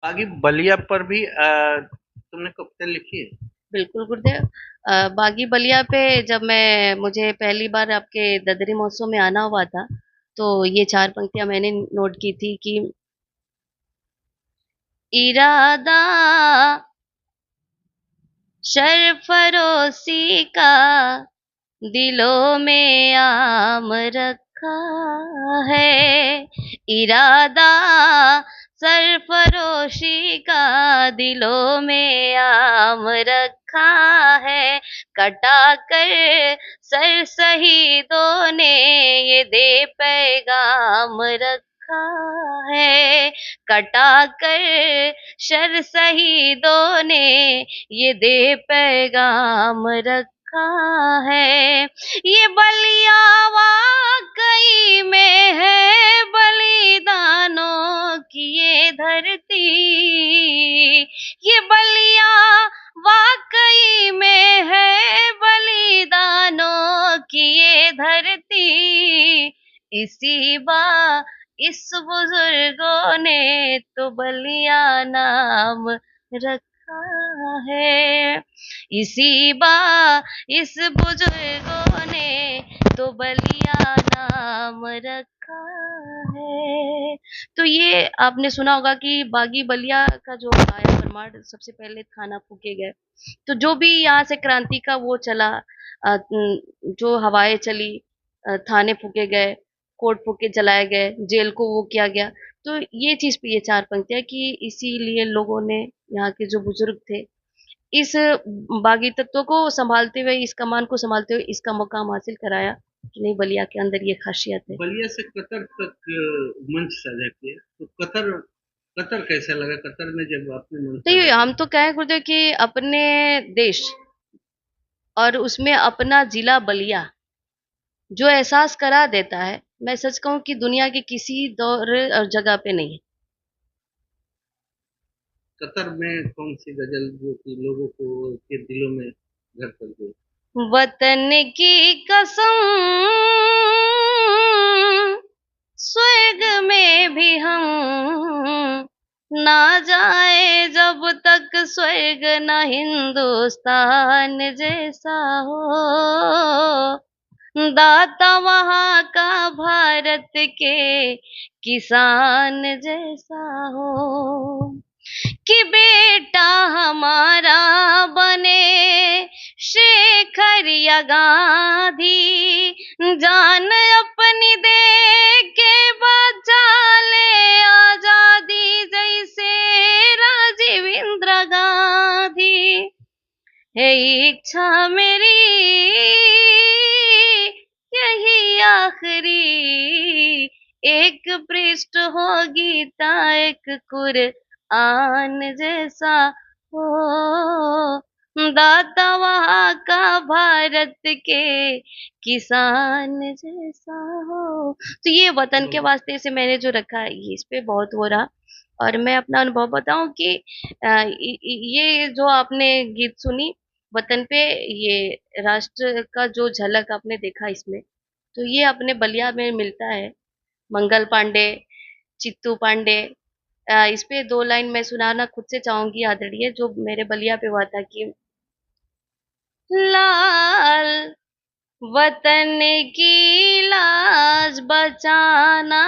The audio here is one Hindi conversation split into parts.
बाकी बलिया पर भी तुमने कविता लिखी है? बिल्कुल गुरुदेव। बागी बलिया पे जब मुझे पहली बार आपके ददरी महोत्सव में आना हुआ था, तो ये चार पंक्तियां मैंने नोट की थी कि इरादा सरफरोशी का दिलों में आम रखा है। इरादा सरफरोशी का दिलों में आम रखा है। कटा कर सर शहीदों ने ये दे पैगाम रखा है। कटा कर सर शहीदों ने ये दे पैगाम रखा है। ये बलिया वाकई में है बलिदानों की ये धरती। ये बलिया वाकई में है बलिदानों की ये धरती। इसी बा इस बुजुर्गों ने तो बलिया नाम रखा है। इसी बा इस बुजुर्गों ने तो बलिया नाम रखा है। तो ये आपने सुना होगा कि बागी बलिया का जो आया परमार सबसे पहले थाना फूके गए। तो जो भी यहाँ से क्रांति का वो चला, जो हवाएं चली, थाने फूके गए, कोर्ट फूके जलाए गए, जेल को वो किया गया। तो ये चीज पे ये चार पंक्तियां कि इसीलिए लोगों ने, यहाँ के जो बुजुर्ग थे, इस बागी तत्व को संभालते हुए, इस कमान को संभालते हुए इसका मुकाम हासिल कराया कि नहीं, बलिया के अंदर ये खासियत है। बलिया से कतर तक मंच साझा किया, तो कतर कतर कैसा लगा? कतर में जब आपने मंच तो साझा ये किया। हम तो कहें गुरुदेव कि अपने देश और उसमें अपना जिला बलिया जो एहसास करा देता है, मैं सच कहूं कि दुनिया के किसी दौर और जगह पे नहीं कतर में कौन सी गजल जो कि लोगों को के दिलों में घर कर गई? है। वतन की कसम, स्वर्ग में भी हम ना जाए जब तक स्वर्ग न हिंदुस्तान जैसा हो। दाता वहाँ का भारत के किसान जैसा हो। कि बेटा हमारा बने शेखर या गांधी, जान अपनी दे के बचा ले आजादी जैसे राजीव इंदिरा गांधी। है इच्छा मेरी यही आखिरी, एक पृष्ठ हो गीता एक कुरआन जैसा हो। दाता वहाँ का भारत के किसान जैसा हो। तो ये वतन के बहुत वास्ते से मैंने जो रखा है, ये इस पे बहुत हो रहा। और मैं अपना अनुभव बताऊं कि ये जो आपने गीत सुनी वतन पे, ये राष्ट्र का जो झलक आपने देखा इसमें, तो ये अपने बलिया में मिलता है। मंगल पांडे, चित्तू पांडे, इस पे दो लाइन मैं सुनाना खुद से चाहूंगी आदरणीय, जो मेरे बलिया पे हुआ था कि लाल वतन की लाज बचाना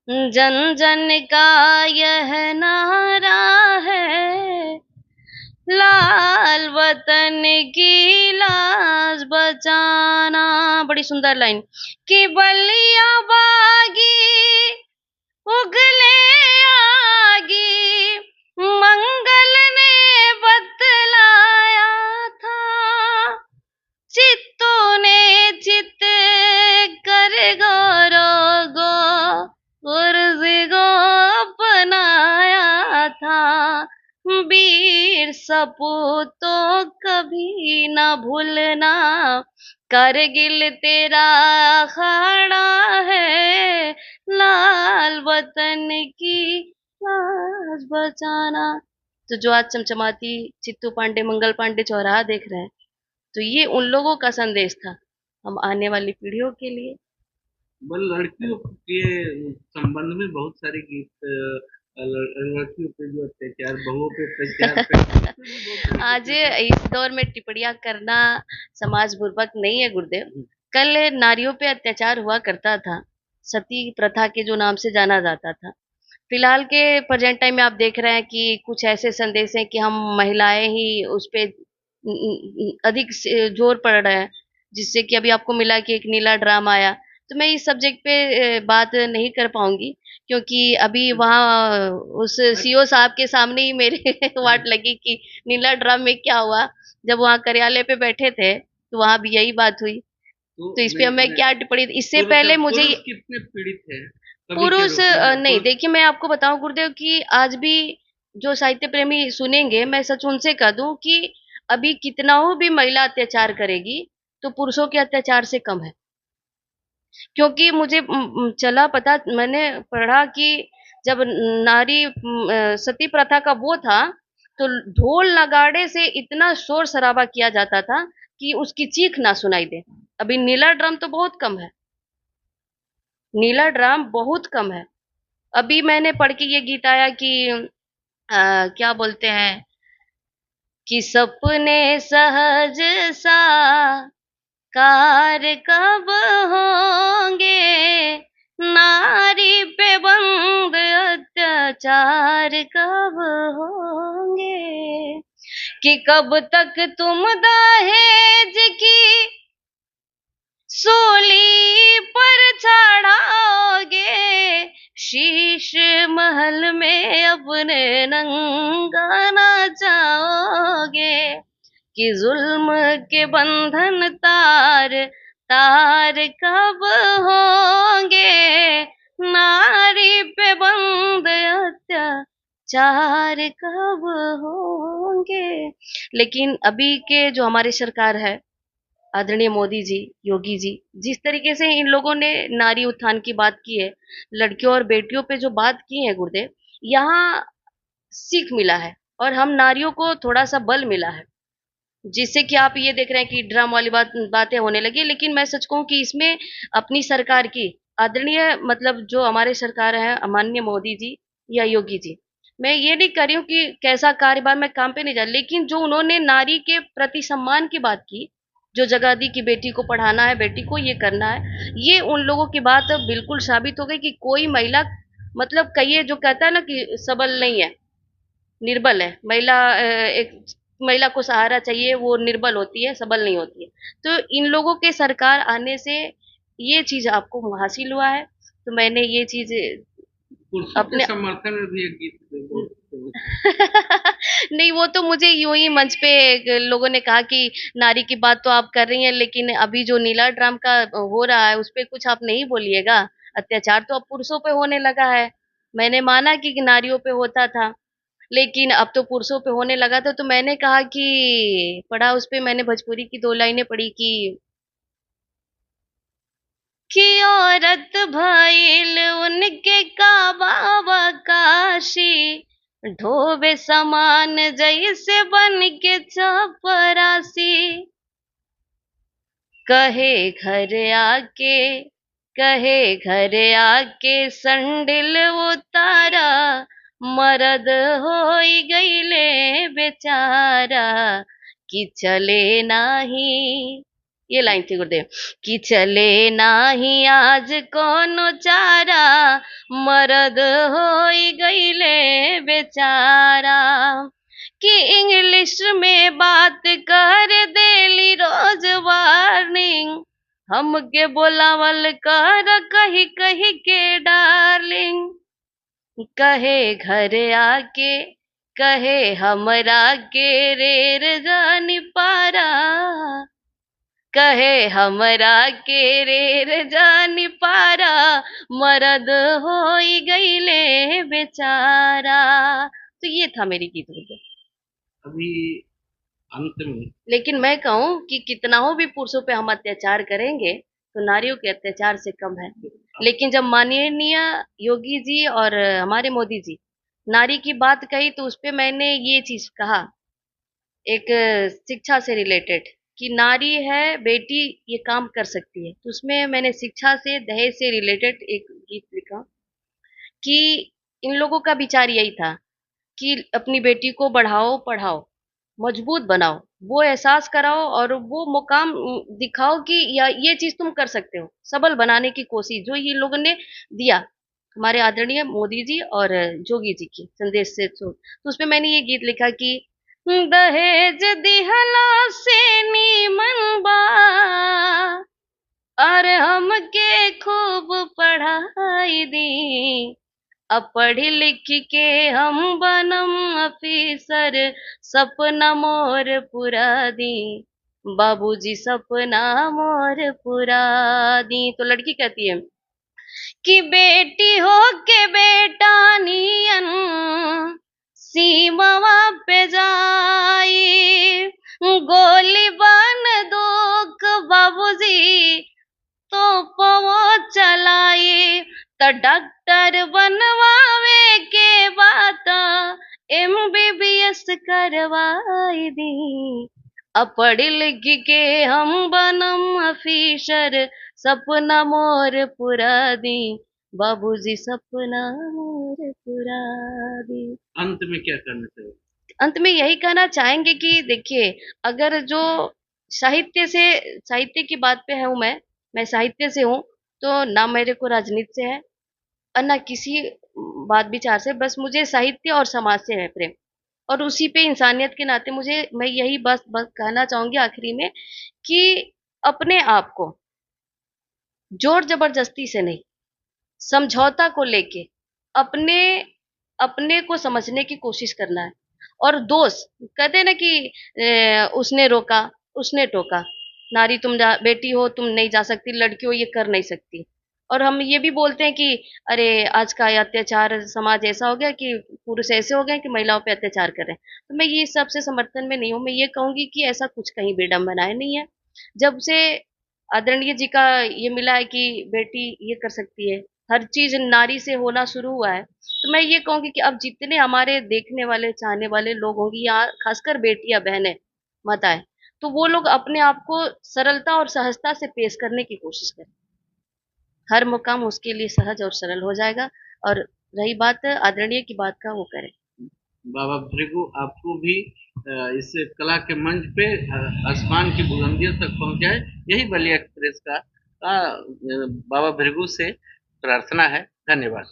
जन जन का यह नारा है। लाल वतन की लाज बचाना, बड़ी सुंदर लाइन, कि बलिया बागी उगले आगी मंगल ने बतलाया था। चित्तों ने चित कर गौरों गो गुर्ज गो अपनाया था। वीर सपूतों कभी न भूलना, करगिल तेरा अखाड़ा है। लाल वतन की लाज बचाना। तो जो आज चमचमाती चित्तू पांडे, मंगल पांडे चौराहा देख रहे हैं, तो ये उन लोगों का संदेश था हम आने वाली पीढ़ियों के लिए। बल लड़कियों के संबंध में बहुत सारे गीत लड़कियों पे जो अत्याचार, बहुओं पे अत्याचार करते हैं, उसमें भी बहुत तरीके आज से ऐसा। इस दौर में टिप्पणियां करना समाज बुर्बक नहीं है गुरुदेव। हम्म, कल नारियों पे अत्याचार हुआ करता था, सती प्रथा के जो नाम से जाना जाता था। फिलहाल के प्रेजेंट टाइम में आप देख रहे हैं कि कुछ ऐसे संदेश हैं कि हम महिलाएं ही उस पे अधिक जोर पड़ रहा है, जिससे कि अभी आपको मिला कि एक नीला ड्राम आया। तो मैं इस सब्जेक्ट पे बात नहीं कर पाऊंगी, क्योंकि अभी वहाँ उस सीओ साहब के सामने ही मेरे वाट लगी कि नीला ड्राम में क्या हुआ। जब वहाँ कार्यालय पे बैठे थे तो वहां भी यही बात हुई। तो तो इस पे अब मैं मैं क्या टिप्पणी, इससे पहले मुझे पुरुष कितने पीड़ित है कवि के पुरुष रूप में? नहीं, देखिए मैं आपको बताऊं गुरुदेव कि आज भी जो साहित्य प्रेमी सुनेंगे, मैं सच उनसे कह दूं कि अभी कितना हो भी महिला अत्याचार करेगी तो पुरुषों के अत्याचार से कम है। क्योंकि मुझे चला पता, मैंने पढ़ा कि जब नारी सती प्रथा का वो था, तो ढोल नगाड़े से इतना शोर शराबा किया जाता था कि उसकी चीख ना सुनाई दे। अभी नीला ड्रम तो बहुत कम है, नीला ड्राम बहुत कम है। अभी मैंने पढ़ के ये गीत आया कि क्या बोलते हैं कि सपने सहज साकार कब होंगे, नारी पे बंद अत्याचार कब होंगे, कि कब तक तुम दहेज की सूली पर चढ़ाओगे, शीश महल में अपने नंगा नाचाओगे, कि जुल्म के बंधन तार तार कब होंगे, नारी पे बंद अत्याचार कब होंगे। लेकिन अभी के जो हमारी सरकार है, आदरणीय मोदी जी, योगी जी, जिस तरीके से इन लोगों ने नारी उत्थान की बात की है, लड़कियों और बेटियों पे जो बात की है गुरुदेव, यहाँ सीख मिला है और हम नारियों को थोड़ा सा बल मिला है, जिससे कि आप ये देख रहे हैं कि ड्राम वाली बातें होने लगी। लेकिन मैं सच कहूं कि इसमें अपनी सरकार की, आदरणीय मतलब जो हमारे सरकार है, माननीय मोदी जी या योगी जी, मैं ये नहीं कर रही हूँ कि कैसा कार्यभार, मैं काम पे नहीं जा, लेकिन जो उन्होंने नारी के प्रति सम्मान की बात की, जो जगह दी कि बेटी को पढ़ाना है, बेटी को ये करना है, ये उन लोगों की बात अब बिल्कुल साबित हो गई कि कोई महिला, मतलब कहिए जो कहता है ना कि सबल नहीं है, निर्बल है महिला। एक महिला को सहारा चाहिए, वो निर्बल होती है, सबल नहीं होती है। तो इन लोगों के सरकार आने से ये चीज आपको हासिल हुआ है। तो मैंने ये चीज पुरुषों के अपने समर्थन में भी एक गीत बहुत फेमस है। नहीं, वो तो मुझे यूं ही मंच पे लोगों ने कहा कि नारी की बात तो आप कर रही हैं, लेकिन अभी जो नीला ड्राम का हो रहा है उस पे कुछ आप नहीं बोलिएगा। अत्याचार तो अब पुरुषों पे होने लगा है। मैंने माना कि नारियों पे होता था, लेकिन अब तो पुरुषों पे होने लगा था। तो मैंने कहा कि पढ़ा उस पे, मैंने भोजपुरी की 2 लाइनें पढ़ी कि औरत भइल उनके काबा काशी, ढोबे समान जैसे बन के चपरासी, कहे घर आके कहे घर आके संडिल उतारा, मरद होई गईले बेचारा, कि चले नाही, ये लाइन थी गुरुदेव, कि चले नाही आज कोनो चारा, मरद होई गईले बेचारा, कि इंग्लिश में बात कर देली रोज वार्निंग, हमके बोलावल कर कही कही के डार्लिंग, कहे घर आके कहे हमरा के रेर जानी पारा, कहे हमरा के रेर जानी पारा, मरद होई गईले बेचारा। तो ये था मेरी गीत गुरु। अभी अंत में लेकिन मैं कहूँ कि कितना हो भी पुरुषों पे हम अत्याचार करेंगे तो नारियों के अत्याचार से कम है। लेकिन जब माननीय योगी जी और हमारे मोदी जी नारी की बात कही, तो उसपे मैंने ये चीज कहा, एक शिक्षा से रिलेटेड, कि नारी है बेटी, ये काम कर सकती है। तो उसमें मैंने शिक्षा से, दहेज से रिलेटेड एक गीत लिखा कि इन लोगों का विचार यही था कि अपनी बेटी को बढ़ाओ, पढ़ाओ, मजबूत बनाओ, वो एहसास कराओ और वो मुकाम दिखाओ कि या ये चीज़ तुम कर सकते हो। सबल बनाने की कोशिश जो ये लोगों ने दिया, हमारे आदरणीय मोदी जी और जोगी जी की संदेश से तो उसमें मैंने ये गीत लिखा कि दहेज दिहला से नीमन बा और हमके खूब पढ़ाई दी अब पढ़ लिख के हम बनम ऑफिसर सपना मोर पुरा दी बाबूजी सपना मोर पुरा दी। तो लड़की कहती है कि बेटी हो के बेटा नियन सीमावा पे जाई गोली बन दुख बाबूजी तो वो चलाई त डॉक्टर बनवावे के बात एमबीबीएस करवाई दी अब पढ़ लिख के हम बनम ऑफिसर सपना मोर पुरा दी बाबूजी सपना मोर पुरा दी। अंत में क्या करना चाहिए? अंत में यही कहना चाहेंगे कि देखिए अगर जो साहित्य से साहित्य की बात पे हूँ मैं साहित्य से हूँ तो ना मेरे को राजनीति से है और ना किसी बात विचार से बस मुझे साहित्य और समाज से है प्रेम और उसी पे इंसानियत के नाते मुझे मैं यही बस कहना चाहूंगी आखिरी में कि अपने आप को जोर जबरदस्ती से नहीं समझौता को लेके अपने अपने को समझने की कोशिश करना है और दोष कहते हैं ना कि उसने रोका उसने टोका नारी बेटी हो तुम नहीं जा सकती लड़की हो ये कर नहीं सकती और हम ये भी बोलते हैं कि अरे आज का ये अत्याचार समाज ऐसा हो गया कि पुरुष ऐसे हो गए कि महिलाओं पे अत्याचार कर रहे हैं तो मैं ये सबसे समर्थन में नहीं हूँ मैं ये कहूंगी कि ऐसा कुछ कहीं विडम्बनाएं नहीं है जब से आदरणीय जी का ये मिला है कि बेटी ये कर सकती है हर चीज नारी से होना शुरू हुआ है तो मैं ये कहूंगी कि अब जितने हमारे देखने वाले चाहने वाले लोग होंगे या खासकर बेटियां बहनें माताएं तो वो लोग अपने आप को सरलता और सहजता से पेश करने की कोशिश करें हर मुकाम उसके लिए सहज और सरल हो जाएगा और रही बात आदरणीय की बात का वो करें। बाबा भृगु आपको भी इस कला के मंच पे आसमान की बुलंदियों तक पहुंचाए, यही बलिया एक्सप्रेस का बाबा भृगु से प्रार्थना है। धन्यवाद।